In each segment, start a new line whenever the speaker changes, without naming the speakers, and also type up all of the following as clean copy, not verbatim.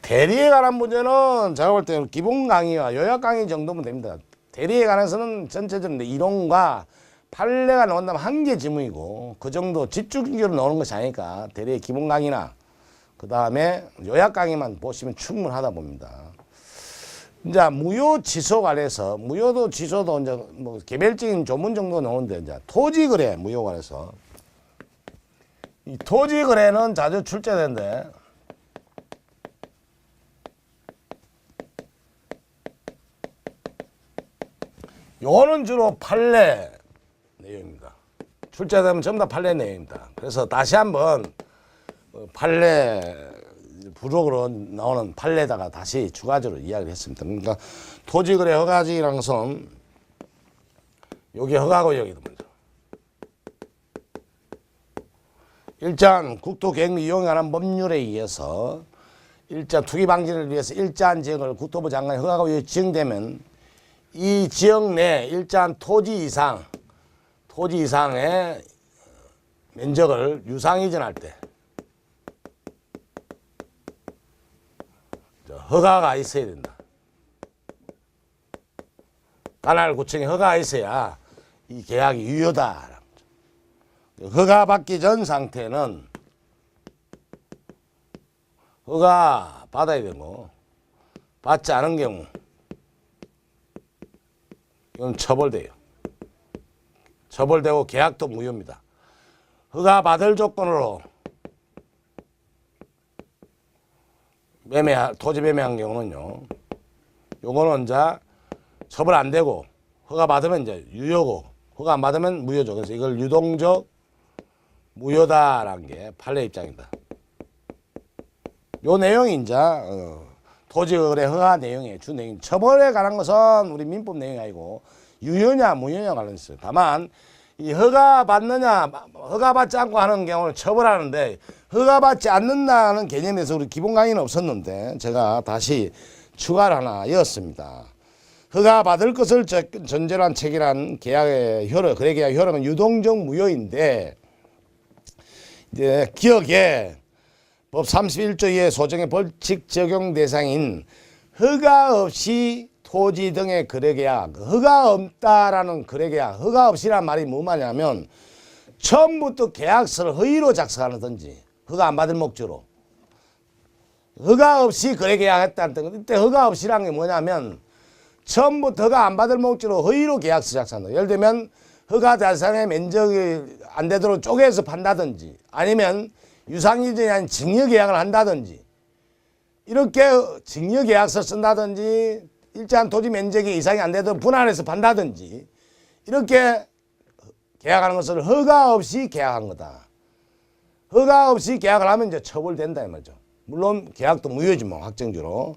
대리에 관한 문제는 제가 볼 때는 기본 강의와 요약 강의 정도면 됩니다. 대리에 관해서는 전체적인 이론과 판례가 나온다면 한 개 지문이고 그 정도 집중적으로 나오는 것이 아니니까 대리의 기본 강의나 그 다음에 요약 강의만 보시면 충분하다 봅니다. 이제 무효 취소 관해서 무효도 취소도 이제 뭐 개별적인 조문 정도 나오는데 이제 토지 거래 무효 관해서 이 토지 거래는 자주 출제되는데 요거는 주로 판례 내용입니다. 출제되면 전부 다 판례 내용입니다. 그래서 다시 한번 판례 부록으로 나오는 판례에다가 다시 추가적으로 이야기를 했습니다. 그러니까 토지거래 허가지라는 것은 여기 허가구역이다 먼저. 일단 국토계획 이용에 관한 법률에 의해서 일자 투기 방지를 위해서 일자한 지역을 국토부 장관의 허가구역이 지정되면 이 지역 내 일자한 토지 이상의 면적을 유상 이전할 때 허가가 있어야 된다. 관할구청에 허가가 있어야 이 계약이 유효다. 허가 받기 전 상태는 허가 받아야 되고 받지 않은 경우 이건 처벌돼요. 처벌되고 계약도 무효입니다. 허가 받을 조건으로 토지 매매한 경우는요. 요거는 이제 처벌 안 되고 허가 받으면 이제 유효고 허가 안 받으면 무효죠. 그래서 이걸 유동적 무효다라는 게 판례 입장입니다. 요 내용이 이제 토지거래 허가 내용의 주 내용. 처벌에 관한 것은 우리 민법 내용이 아니고 유효냐 무효냐 관련있어요. 다만 이 허가 받느냐 허가 받지 않고 하는 경우는 처벌하는데 허가 받지 않는다는 개념에서 우리 기본 강의는 없었는데 제가 다시 추가를 하나 이었습니다. 허가 받을 것을 전제로 한 체결한 계약의 효력, 거래 계약 효력은 유동적 무효인데 이제 기억에 법 31조 2의 소정의 벌칙 적용 대상인 허가 없이 토지 등의 거래계약, 허가 없다라는 거래계약, 허가 없이란 말이 뭐 말이냐면 처음부터 계약서를 허위로 작성하든지 허가 안 받을 목적으로 허가 없이 거래계약했다는 뜻. 이때 허가 없이란 게 뭐냐면 처음부터 허가 안 받을 목적으로 허위로 계약서 작성한다. 예를 들면 허가 대상의 면적이 안 되도록 쪼개서 판다든지 아니면 유상이전이 아닌 증여계약을 한다든지 이렇게 증여계약서 쓴다든지 일자한 토지 면적이 이상이 안 되도록 분할해서 판다든지 이렇게 계약하는 것을 허가 없이 계약한 거다. 허가 없이 계약을 하면 이제 처벌된다 이 말이죠. 물론 계약도 무효지만 확정적으로.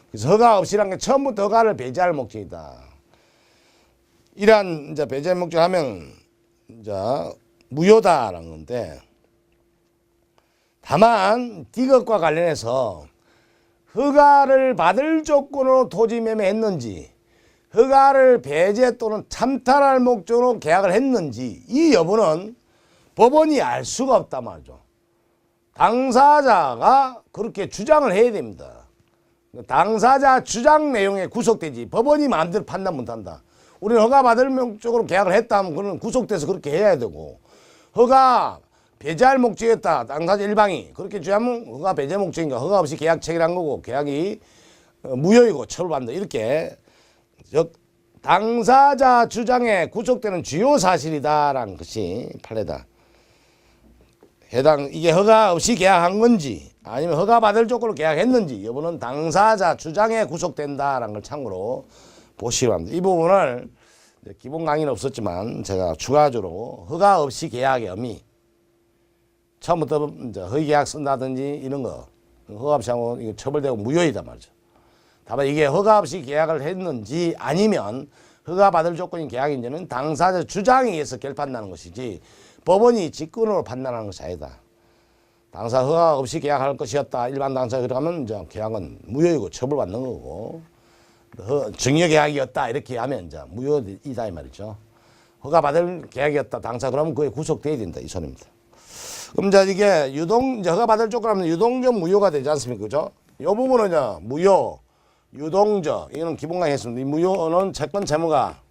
그래서 허가 없이란 게 처음부터 허가를 배제할 목적이다. 이러한 이제 배제할 목적을 하면 이제 무효다라는 건데 다만 이것과 관련해서 허가를 받을 조건으로 토지 매매했는지 허가를 배제 또는 참탈할 목적으로 계약을 했는지 이 여부는 법원이 알 수가 없단 말이죠. 당사자가 그렇게 주장을 해야 됩니다. 당사자 주장 내용에 구속되지 법원이 마음대로 판단 못한다. 우리는 허가 받을 목적으로 계약을 했다면 그는 구속돼서 그렇게 해야 되고 허가 배제할 목적이었다. 당사자 일방이 그렇게 주장하면 허가 배제 목적인가 허가 없이 계약 체결한 거고 계약이 무효이고 처벌받는다. 이렇게 즉 당사자 주장에 구속되는 주요 사실이다라는 것이 판례다. 해당 이게 허가 없이 계약한 건지 아니면 허가 받을 조건으로 계약했는지 여부는 당사자 주장에 구속된다라는 걸 참고로 보시기 바랍니다. 이 부분을 기본 강의는 없었지만 제가 추가적으로 허가 없이 계약의 의미 처음부터 이제 허위계약 쓴다든지 이런 거 허가 없이 하면 이거 처벌되고 무효이다 말이죠. 다만 이게 허가 없이 계약을 했는지 아니면 허가 받을 조건인 계약인지는 당사자 주장에 의해서 결판나는 것이지 법원이 직권으로 판단하는 것이 아니다. 당사 허가 없이 계약할 것이었다. 일반 당사가 들어가면 이제 계약은 무효이고 처벌받는 거고 증여계약이었다 이렇게 하면 이제 무효이다 이 말이죠. 허가 받을 계약이었다. 당사 그러면 그에 구속돼야 된다 이 소리입니다. 그럼 이제 이게 이제 허가 받을 조건하면 유동적 무효가 되지 않습니까? 그죠? 이 부분은요, 무효, 유동적, 이거는 기본 강의했습니다. 이 무효는 채권 채무가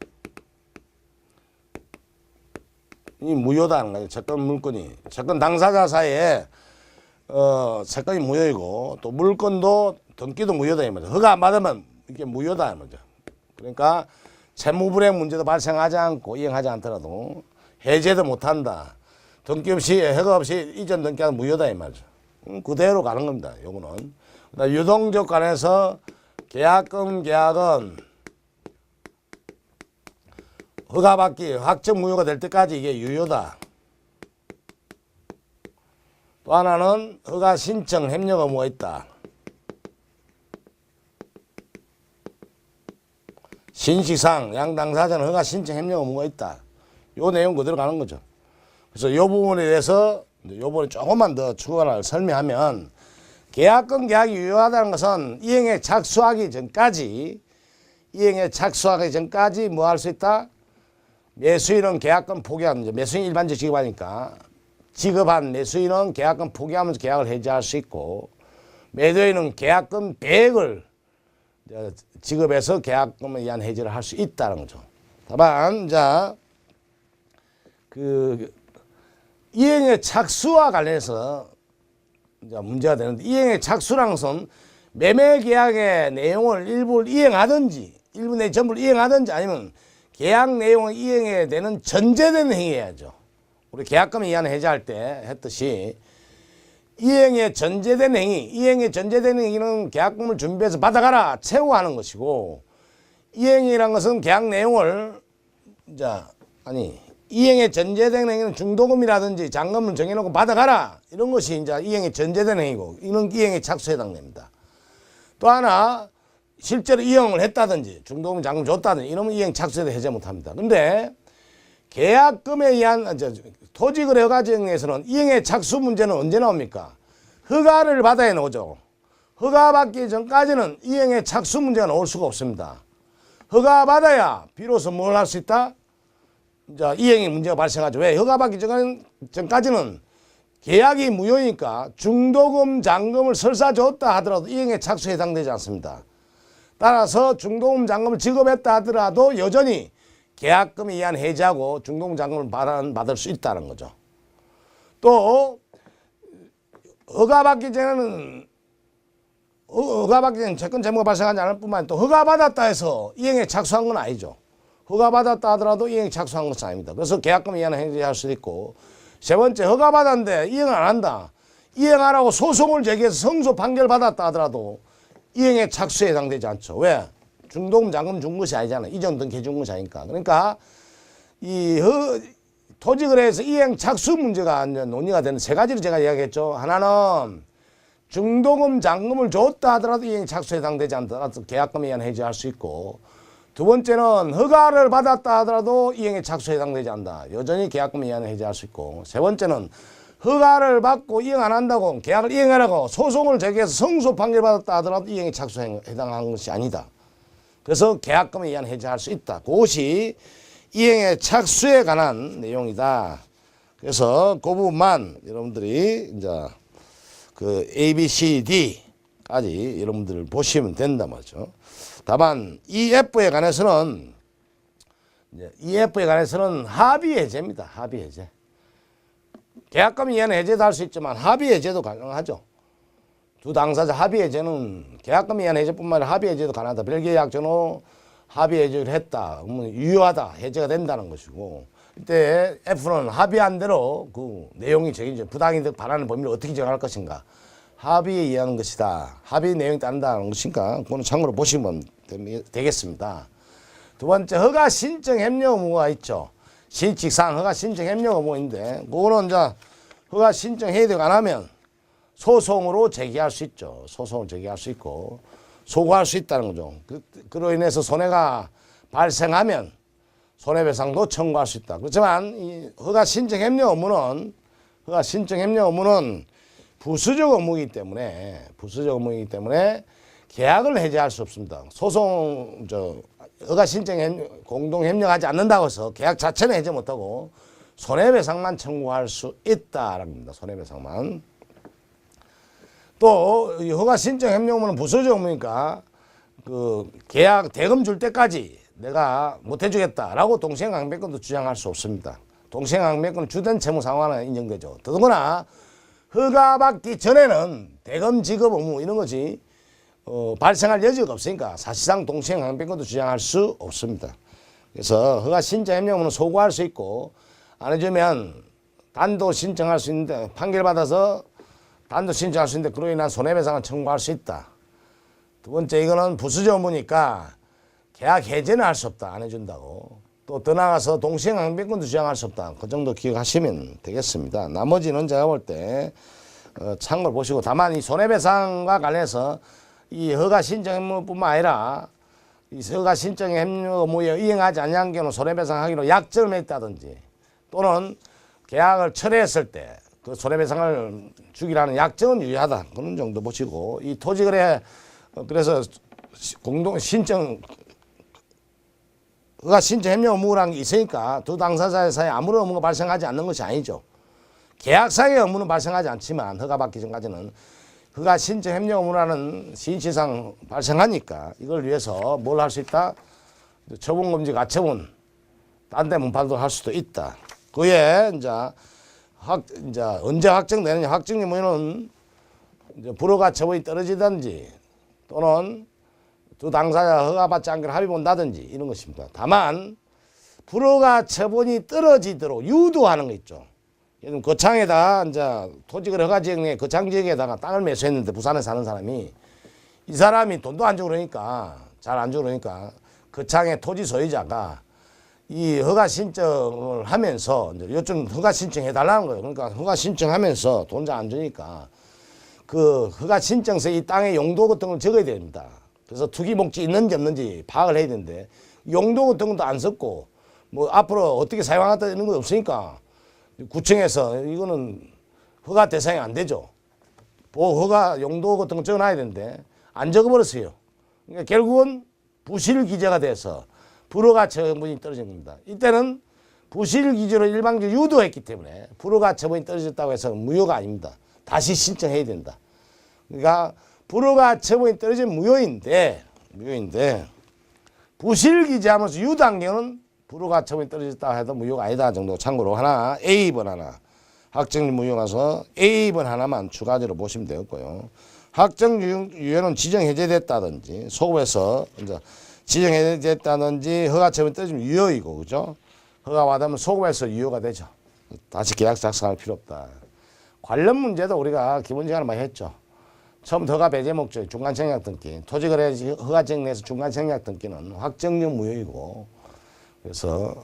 이 무효다는 거예요. 채권 물건이. 채권 당사자 사이에, 채권이 무효이고, 또 물건도 등기도 무효다, 이 말이죠. 허가 안 받으면 이게 무효다, 이 말이죠. 그러니까 채무불이행 문제도 발생하지 않고 이행하지 않더라도 해제도 못한다. 등기 없이, 허가 없이 이전 등기하면 무효다, 이 말이죠. 그대로 가는 겁니다, 요거는. 유동적 관해서 계약금 계약은 허가받기 확정 무효가 될 때까지 이게 유효다. 또 하나는 허가 신청 협력 의무가 있다. 신식상 양 당사자는 허가 신청 협력 의무가 있다. 요 내용 그대로 가는 거죠. 그래서 요 부분에 대해서 요번에 조금만 더 추가를 설명하면 계약금 계약이 유효하다는 것은 이행에 착수하기 전까지 뭐 할 수 있다? 매수인은 계약금 포기하면, 매수인 일반적 지급하니까 지급한 매수인은 계약금 포기하면서 계약을 해지할 수 있고, 매도인은 계약금 100을 지급해서 계약금에 의한 해지를 할 수 있다는 거죠. 다만, 자, 이행의 착수와 관련해서 이제 문제가 되는데, 이행의 착수라는 것은 매매 계약의 내용을 일부를 이행하든지, 일부 내 전부를 이행하든지, 아니면 계약 내용을 이행해야 되는 전제되는 행위해야죠. 우리 계약금에 의한 해지할 때 했듯이 이행에 전제된 행위는 계약금을 준비해서 받아가라 채우고 하는 것이고, 이행이란 것은 계약 내용을 이행에 전제된 행위는 중도금이라든지 잔금을 정해놓고 받아가라 이런 것이 이제 이행에 전제된 행위고, 이는 이행에 착수에 해당됩니다. 또 하나 실제로 이행을 했다든지 중도금 잔금 줬다든지 이러면 이행 착수에도 해제 못합니다. 근데 계약금에 의한 토지거래 허가정에서는 이행의 착수 문제는 언제 나옵니까? 허가를 받아야 나오죠. 허가 받기 전까지는 이행의 착수 문제가 나올 수가 없습니다. 허가 받아야 비로소 뭘 할 수 있다? 이제 이행의 문제가 발생하죠. 왜? 허가 받기 전까지는 계약이 무효니까 중도금 잔금을 설사 줬다 하더라도 이행의 착수에 해당되지 않습니다. 따라서 중도금 잔금을 지급했다 하더라도 여전히 계약금에 의한 해지하고 중도금 잔금을 받을 수 있다는 거죠. 또 허가받기 전에는 채권 채무가 발생하지 않을 뿐만 아니라 또 허가받았다 해서 이행에 착수한 건 아니죠. 허가받았다 하더라도 이행에 착수한 것은 아닙니다. 그래서 계약금에 의한 해지할 수도 있고, 세 번째 허가받았는데 이행을 안 한다. 이행하라고 소송을 제기해서 성소 판결 받았다 하더라도 이행에 착수에 해당되지 않죠. 왜? 중도금 잔금 준 것이 아니잖아요. 이전 등기 준 것이 아니니까. 그러니까 이 토지거래에서 이행 착수 문제가 논의가 되는 세 가지를 제가 이야기했죠. 하나는 중도금 잔금을 줬다 하더라도 이행 착수에 해당되지 않더라도 계약금에 의한 해지할 수 있고, 두 번째는 허가를 받았다 하더라도 이행에 착수에 해당되지 않는다. 여전히 계약금에 의한 해지할 수 있고, 세 번째는 허가를 받고 이행 안 한다고 계약을 이행하라고 소송을 제기해서 성소 판결 받았다 하더라도 이행에 착수에 해당하는 것이 아니다. 그래서 계약금에 의한 해지할 수 있다. 그것이 이행의 착수에 관한 내용이다. 그래서 그 부분만 여러분들이 이제 A, B, C, D까지 여러분들 보시면 된다 말이죠. 다만 EF에 관해서는 합의 해제입니다. 합의 해제. 계약금에 의한 해제도 할 수 있지만 합의 해제도 가능하죠. 두 당사자 합의 해제는 계약금에 의한 해제뿐만 아니라 합의 해제도 가능하다. 별개계약전후 합의 해제를 했다. 그러면 유효하다. 해제가 된다는 것이고, 이때 F는 합의한 대로 그 내용이 정해져 부당이득 반환의 범위를 어떻게 정할 것인가. 합의에 의한 것이다. 합의 내용이 따른다는 것인가. 그거는 참고로 보시면 되겠습니다. 두 번째, 허가 신청 협력 의무가 있죠. 신칙상 허가 신청 협력 의무인데, 그거는 이제 허가 신청 해외가 안 하면 소송으로 제기할 수 있죠. 소송을 제기할 수 있고 소구할 수 있다는 거죠. 그로 인해서 손해가 발생하면 손해배상도 청구할 수 있다. 그렇지만 이 허가 신청 협력 의무는 부수적 의무이기 때문에 계약을 해지할 수 없습니다. 허가 신청 공동 협력하지 않는다고 해서 계약 자체는 해지 못하고 손해배상만 청구할 수 있다라는 겁니다. 손해배상만. 또 이 허가 신청 협력문은 부서져 오니까 그 계약 대금 줄 때까지 내가 못 해주겠다라고 동시행항배권도 주장할 수 없습니다. 동시행항배권은 주된 채무 상환은 인정되죠. 더더구나 허가받기 전에는 대금 지급 의무 이런 것이 발생할 여지가 없으니까 사실상 동시행항배권도 주장할 수 없습니다. 그래서 허가 신청 협력문은 소구할 수 있고 안 해주면 단도 신청할 수 있는데 판결받아서 단도 신청할 수 있는데 그로 인한 손해배상을 청구할 수 있다. 두 번째 이거는 부수저 의무니까 계약 해제는 할 수 없다. 안 해준다고. 또 더 나아가서 동시행항배권도 주장할 수 없다. 그 정도 기억하시면 되겠습니다. 나머지는 제가 볼 때 참고를 보시고 다만 이 손해배상과 관련해서 이 허가 신청 의무뿐만 아니라 이 허가 신청 의무에 이행하지 않는 경우는 손해배상하기로 약정을 맺었다든지 또는 계약을 철회했을 때 그 손해배상을 주기라는 약정은 유효하다. 그런 정도 보시고 이 토지거래 그래서 공동 신청 허가 신청 협력 의무라는 게 있으니까 두 당사자 사이에 아무런 의무가 발생하지 않는 것이 아니죠. 계약상의 의무는 발생하지 않지만 허가받기 전까지는 허가 신청 협력 의무라는 신치상 발생하니까 이걸 위해서 뭘 할 수 있다? 처분금지 가처분 딴 데 문파도 할 수도 있다. 그에 이제 언제 확정되느냐 확정 유무는 이제 불허가 처분이 떨어지든지 또는 두 당사자 허가받지 않기로 합의 본다든지 이런 것입니다. 다만 불허가 처분이 떨어지도록 유도하는 거 있죠. 예를 들면 거창에다 이제 토지거래 허가지역에 거창 지역에다가 땅을 매수했는데 부산에 사는 사람이 이 사람이 돈도 안 주고 그러니까 잘 안 주고 그러니까 거창의 토지 소유자가 이 허가 신청을 하면서 이제 요즘 허가 신청해 달라는 거예요. 그러니까 허가 신청하면서 돈 잘 안 주니까 그 허가 신청서에 이 땅의 용도 같은 걸 적어야 됩니다. 그래서 투기 목적이 있는지 없는지 파악을 해야 되는데 용도 같은 것도 안 썼고 뭐 앞으로 어떻게 사용하겠다 이런 거 없으니까 구청에서 이거는 허가 대상이 안 되죠. 허가 용도 같은 거 적어놔야 되는데 안 적어버렸어요. 그러니까 결국은 부실 기재가 돼서 불허가 처분이 떨어진 겁니다. 이때는 부실 기재로 일방적으로 유도했기 때문에 불허가 처분이 떨어졌다고 해서 무효가 아닙니다. 다시 신청해야 된다. 그러니까 불허가 처분이 떨어진 무효인데 부실 기재하면서 유도한 경우는 불허가 처분이 떨어졌다 해도 무효가 아니다 정도 참고로 하나 A번 하나 확정 무효 가서 A번 하나만 추가적으로 보시면 되겠고요. 확정 유효는 지정 해제됐다든지 소급해서 이제 지정 해제됐다든지 허가 처분이 떨어지면 유효이고 그죠? 허가 받으면 소급해서 유효가 되죠. 다시 계약 작성할 필요 없다. 관련 문제도 우리가 기본 시간에 많이 했죠. 처음부터 허가 배제 목적, 중간 청약 등기, 토지거래 허가 지역 내에서 중간 청약 등기는 확정적 무효이고 그래서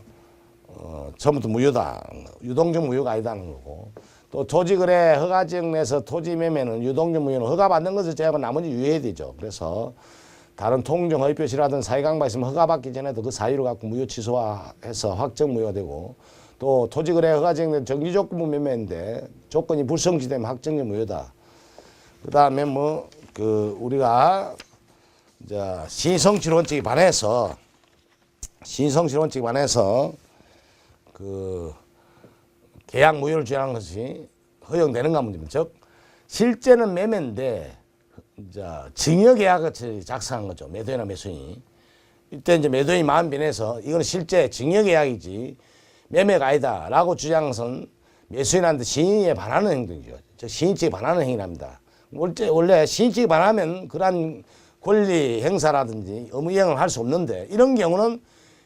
처음부터 무효다. 유동적 무효가 아니다는 거고 또 토지거래 허가 지역 내에서 토지 매매는 유동적 무효는 허가 받는 것을 제외하고 나머지 유예해야 되죠. 그래서 다른 통정 허위 표시라든 사유강파 있으면 허가받기 전에도 그 사유를 갖고 무효 취소해서 확정 무효가 되고 또 토지거래 허가 지역 내 정지조건부 매매인데 조건이 불성취되면 확정적 무효다. 그 다음에 우리가 이제 신성실 원칙에 반해서 그 계약 무효를 주장하는 것이 허용되는가 문제입니다. 즉 실제는 매매인데 이제 증여계약을 작성한 거죠. 매도인이나 매수인이. 이때 이제 매도인이 마음 변해서 이건 실제 증여계약이지 매매가 아니다라고 주장선 매수인한테 신의에 반하는 행동이죠. 즉 신의 측에 반하는 행위랍니다. 원래 신의 측에 반하면 그러한 권리 행사라든지 의무 이행을 할 수 없는데 이런 경우는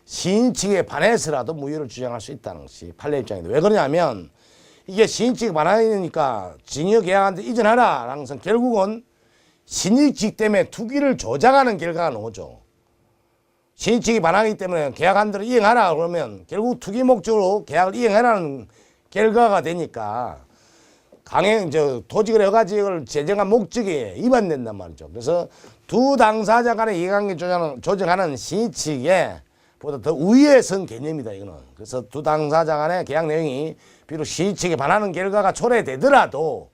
신의 측에 반해서라도 무효를 주장할 수 있다는 것이 판례 입장인데 왜 그러냐면 이게 신의 측에 반하니까 증여계약한테 이전하라라는 것은 결국은 신의 측 때문에 투기를 조작하는 결과가 나오죠. 신의 측이 반하기 때문에 계약한 대로 이행하라 그러면 결국 투기 목적으로 계약을 이행하라는 결과가 되니까 토지거래 허가지역을 제정한 목적에 위반된단 말이죠. 그래서 두 당사자 간의 이해관계 조정하는 신의 측에 보다 더 위에 선 개념이다 이거는. 그래서 두 당사자 간의 계약 내용이 비록 신의 측에 반하는 결과가 초래되더라도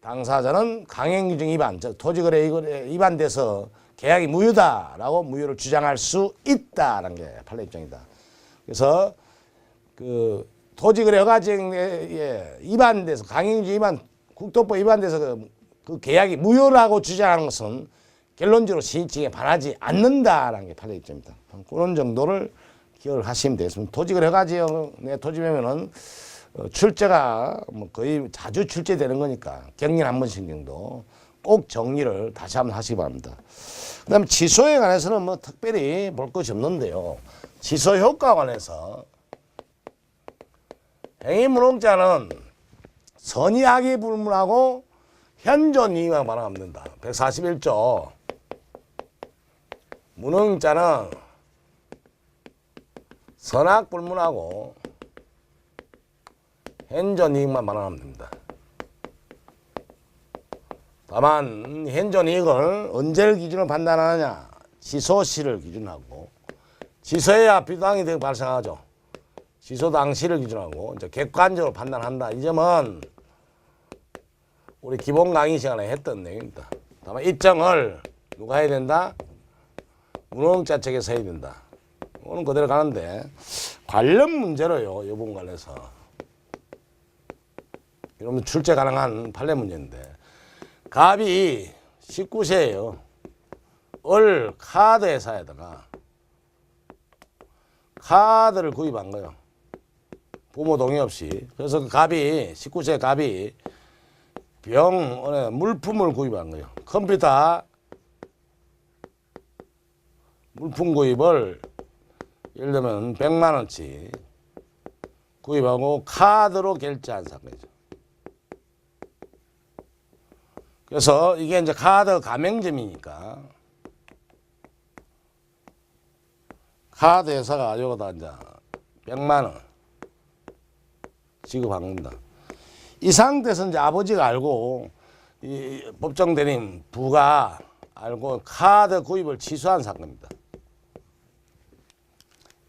당사자는 강행규정 위반, 즉 토지거래 위반돼서 계약이 무효다라고 무효를 주장할 수 있다라는 게 판례 입장이다. 그래서 그 토지거래 허가지역에 위반돼서 강행규정 위반, 국토법 위반돼서 그 계약이 무효라고 주장하는 것은 결론적으로 신의칙에 반하지 않는다라는 게 판례 입장입니다. 그런 정도를 기억을 하시면 되겠습니다. 토지 거래가지요. 내 토지면은 출제가 뭐 거의 자주 출제되는 거니까 경년 한 번씩 정도 꼭 정리를 다시 한번 하시기 바랍니다. 그 다음에 취소에 관해서는 뭐 특별히 볼 것이 없는데요. 취소 효과에 관해서 행위무능자는 선의악이 불문하고 현존 이익만 반응하면 된다. 141조. 무능자는 선악 불문하고 현존 이익만 반응하면 됩니다. 다만 현존 이익을 언제를 기준으로 판단하느냐. 취소시를 기준하고 취소해야 부당이득이 발생하죠. 취소 당시를 기준하고 이제 객관적으로 판단한다. 이 점은 우리 기본 강의 시간에 했던 내용입니다. 다만 입증을 누가 해야 된다? 무능자 측에서 해야 된다. 오늘 그대로 가는데 관련 문제로요. 이 부분 관련해서 이러면 출제 가능한 판례 문제인데 갑이 19세예요. 을 카드 회사에다가 카드를 구입한 거예요. 부모 동의 없이. 그래서 그 갑이 19세 갑이 물품을 구입한 거예요. 컴퓨터 물품 구입을 예를 들면 100만 원치 구입하고 카드로 결제한 사건이죠. 그래서 이게 이제 카드 가맹점이니까 카드 회사가 여기다 이제 100만 원 지급한 겁니다. 이 상태에서 이제 아버지가 알고 이 법정 대리인 부가 알고 카드 구입을 취소한 사건입니다.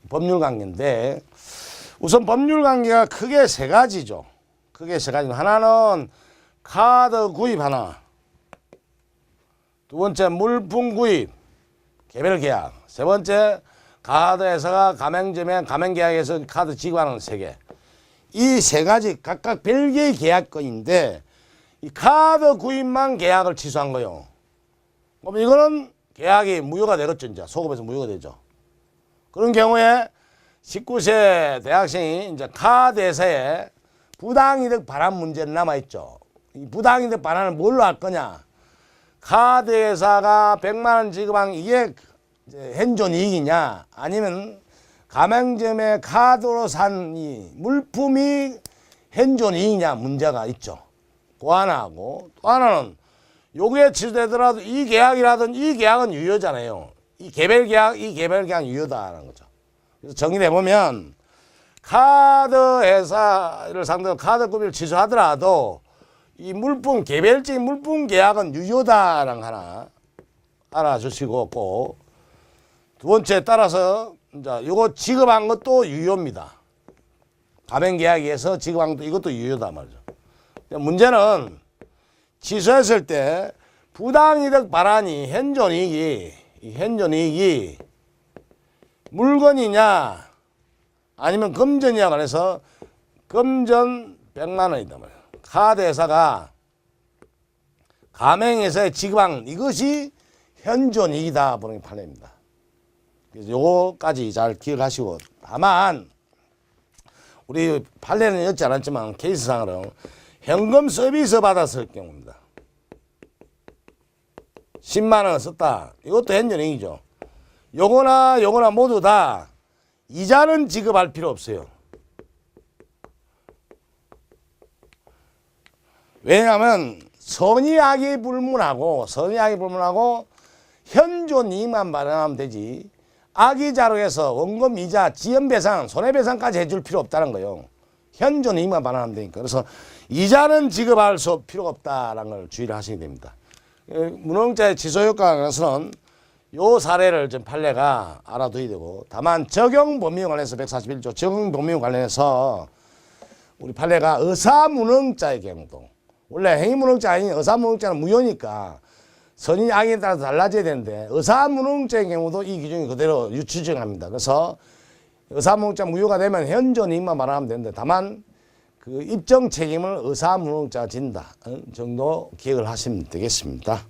법률 관계인데 우선 법률 관계가 크게 세 가지죠. 크게 세 가지. 하나는 카드 구입 하나. 두 번째 물품 구입 개별 계약. 세 번째 카드 회사가 가맹점에 가맹 계약에서 카드 지급하는 세 개. 이 세 가지 각각 별개의 계약건인데 이 카드 구입만 계약을 취소한 거예요. 그럼 이거는 계약이 무효가 되겠죠. 이제 소급에서 무효가 되죠. 그런 경우에 19세 대학생이 이제 카드 회사에 부당이득 반환 문제는 남아있죠. 이 부당이득 반환을 뭘로 할 거냐. 카드 회사가 100만 원 지급한 이게 현존 이익이냐 아니면 가맹점에 카드로 산 이 물품이 현존 이익이냐 문제가 있죠. 그 하나하고 또 하나는 요게 취소되더라도 이 계약이라든 이 계약은 유효잖아요. 이 개별 계약 유효다라는 거죠. 그래서 정리를 해보면 카드 회사를 상대로 카드 구입을 취소하더라도 이 물품 개별적인 물품 계약은 유효다라는 거 하나 알아주시고 꼭 두 번째 따라서 이제 요거 지급한 것도 유효입니다. 가맹 계약에서 지급한 것도 이것도 유효다 말이죠. 문제는 취소했을 때 부당이득 반환이 현존 이익이 물건이냐 아니면 금전이냐 그래서 금전 100만 원이다 말이에요. 카드 회사가 가맹회사에 지급한 이것이 현존 이익이다 보는 게 판례입니다. 그래서 요거까지 잘 기억하시고 다만 우리 판례는 였지 않았지만 케이스상으로 현금 서비스 받았을 경우입니다. 10만 원 썼다. 이것도 현존 이익이죠. 요거나 모두 다 이자는 지급할 필요 없어요. 왜냐하면 선의악이 불문하고 현존 이익만 발행하면 되지 악의자로 해서 원금 이자 지연배상 손해배상까지 해줄 필요 없다는 거예요. 현존 이익만 발행하면 되니까. 그래서 이자는 지급할 필요가 없다는 걸 주의를 하셔야 됩니다. 무능자의 취소효과에 관해서는 요 사례를 좀 판례가 알아둬야 되고 다만 적용 범위에 관해서 141조 적용 범위에 관련해서 우리 판례가 의사무능자의 경우도 원래 행위무능자 아닌 의사무능자는 무효니까 선의 악에 따라서 달라져야 되는데 의사무능자의 경우도 이 기준이 그대로 유추정합니다. 그래서 의사무능자 무효가 되면 현존 이익만 말하면 되는데 다만 그 입증 책임을 의사무능자가 진다 정도 기억을 하시면 되겠습니다.